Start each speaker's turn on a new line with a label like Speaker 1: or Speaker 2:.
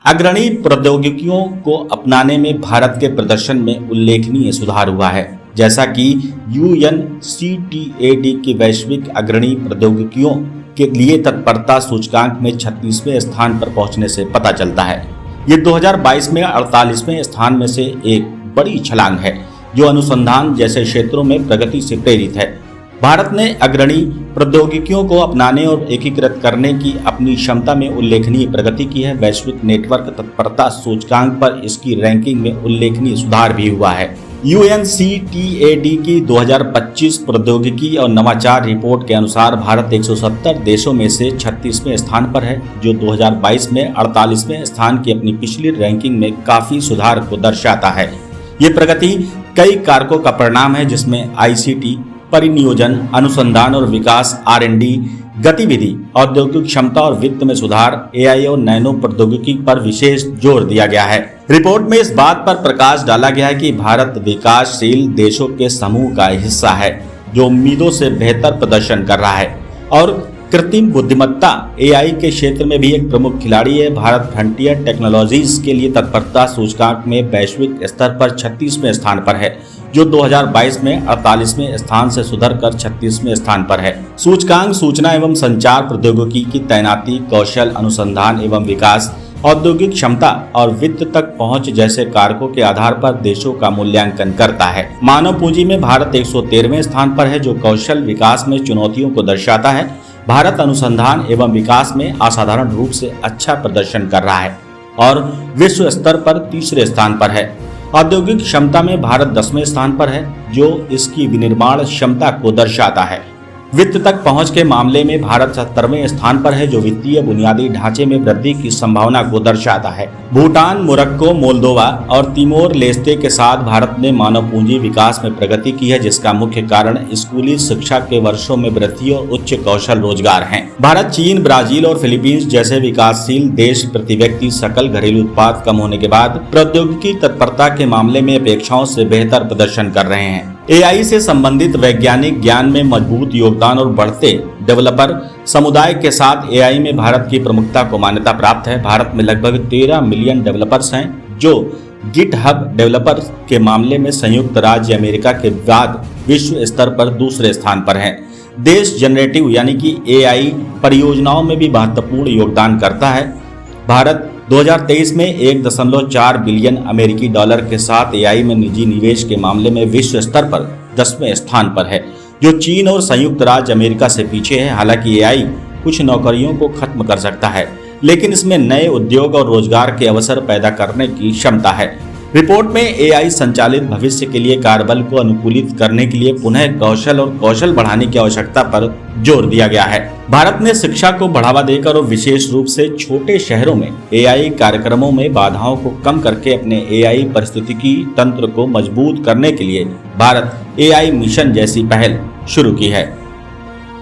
Speaker 1: अग्रणी प्रौद्योगिकियों को अपनाने में भारत के प्रदर्शन में उल्लेखनीय सुधार हुआ है, जैसा कि UNCTAD की वैश्विक अग्रणी प्रौद्योगिकियों के लिए तत्परता सूचकांक में 36वें स्थान पर पहुंचने से पता चलता है। ये 2022 में 48वें स्थान में से एक बड़ी छलांग है, जो अनुसंधान जैसे क्षेत्रों में प्रगति से प्रेरित है। भारत ने अग्रणी प्रौद्योगिकियों को अपनाने और एकीकृत करने की अपनी क्षमता में उल्लेखनीय प्रगति की है। वैश्विक नेटवर्क तत्परता सूचकांक पर इसकी रैंकिंग में उल्लेखनीय सुधार भी हुआ है। UNCTAD की 2025 प्रौद्योगिकी और नवाचार रिपोर्ट के अनुसार भारत 170 देशों में से 36वें स्थान पर है, जो 2022 में 48वें स्थान की अपनी पिछली रैंकिंग में काफी सुधार को दर्शाता है। ये प्रगति कई कारकों का परिणाम है, जिसमें ICT, परिनियोजन, अनुसंधान और विकास, R&D गतिविधि, औद्योगिक क्षमता और वित्त में सुधार, AI और नैनो प्रौद्योगिकी पर विशेष जोर दिया गया है। रिपोर्ट में इस बात पर प्रकाश डाला गया है कि भारत विकासशील देशों के समूह का हिस्सा है, जो उम्मीदों से बेहतर प्रदर्शन कर रहा है और कृत्रिम बुद्धिमत्ता AI के क्षेत्र में भी एक प्रमुख खिलाड़ी है। भारत फ्रंटियर टेक्नोलॉजीज के लिए तत्परता सूचकांक में वैश्विक स्तर पर 36वें स्थान पर है, जो 2022 में 48वें स्थान से सुधरकर 36वें स्थान पर है। सूचकांक सूचना एवं संचार प्रौद्योगिकी की तैनाती, कौशल, अनुसंधान एवं विकास, औद्योगिक क्षमता और वित्त तक पहुंच जैसे कारकों के आधार पर देशों का मूल्यांकन करता है। मानव पूंजी में भारत 113वें स्थान पर है, जो कौशल विकास में चुनौतियों को दर्शाता है। भारत अनुसंधान एवं विकास में असाधारण रूप से अच्छा प्रदर्शन कर रहा है और विश्व स्तर पर तीसरे स्थान पर है। औद्योगिक क्षमता में भारत 10वें स्थान पर है, जो इसकी विनिर्माण क्षमता को दर्शाता है। वित्त तक पहुंच के मामले में भारत 70वें स्थान पर है, जो वित्तीय बुनियादी ढांचे में वृद्धि की संभावना को दर्शाता है। भूटान, मोरक्को, मोल्दोवा और तिमोर लेस्ते के साथ भारत ने मानव पूंजी विकास में प्रगति की है, जिसका मुख्य कारण स्कूली शिक्षा के वर्षों में वृद्धि और उच्च कौशल रोजगार हैं। भारत, चीन, ब्राजील और फिलीपींस जैसे विकासशील देश प्रति व्यक्ति सकल घरेलू उत्पाद कम होने के बाद प्रौद्योगिकी तत्परता के मामले में अपेक्षाओं से बेहतर प्रदर्शन कर रहे हैं। AI से संबंधित वैज्ञानिक ज्ञान में मजबूत योगदान और बढ़ते डेवलपर समुदाय के साथ AI में भारत की प्रमुखता को मान्यता प्राप्त है। भारत में लगभग 13 मिलियन डेवलपर्स हैं, जो GitHub डेवलपर के मामले में संयुक्त राज्य अमेरिका के बाद विश्व स्तर पर दूसरे स्थान पर हैं। देश जनरेटिव यानी कि AI परियोजनाओं में भी महत्वपूर्ण योगदान करता है। भारत 2023 में 1.4 बिलियन अमेरिकी डॉलर के साथ AI में निजी निवेश के मामले में विश्व स्तर पर 10वें स्थान पर है, जो चीन और संयुक्त राज्य अमेरिका से पीछे है। हालांकि AI कुछ नौकरियों को खत्म कर सकता है, लेकिन इसमें नए उद्योग और रोजगार के अवसर पैदा करने की क्षमता है। रिपोर्ट में AI संचालित भविष्य के लिए कार्यबल को अनुकूलित करने के लिए पुनः कौशल और कौशल बढ़ाने की आवश्यकता पर जोर दिया गया है। भारत ने शिक्षा को बढ़ावा देकर और विशेष रूप से छोटे शहरों में AI कार्यक्रमों में बाधाओं को कम करके अपने AI पारिस्थितिकी तंत्र को मजबूत करने के लिए भारत AI मिशन जैसी पहल शुरू की है।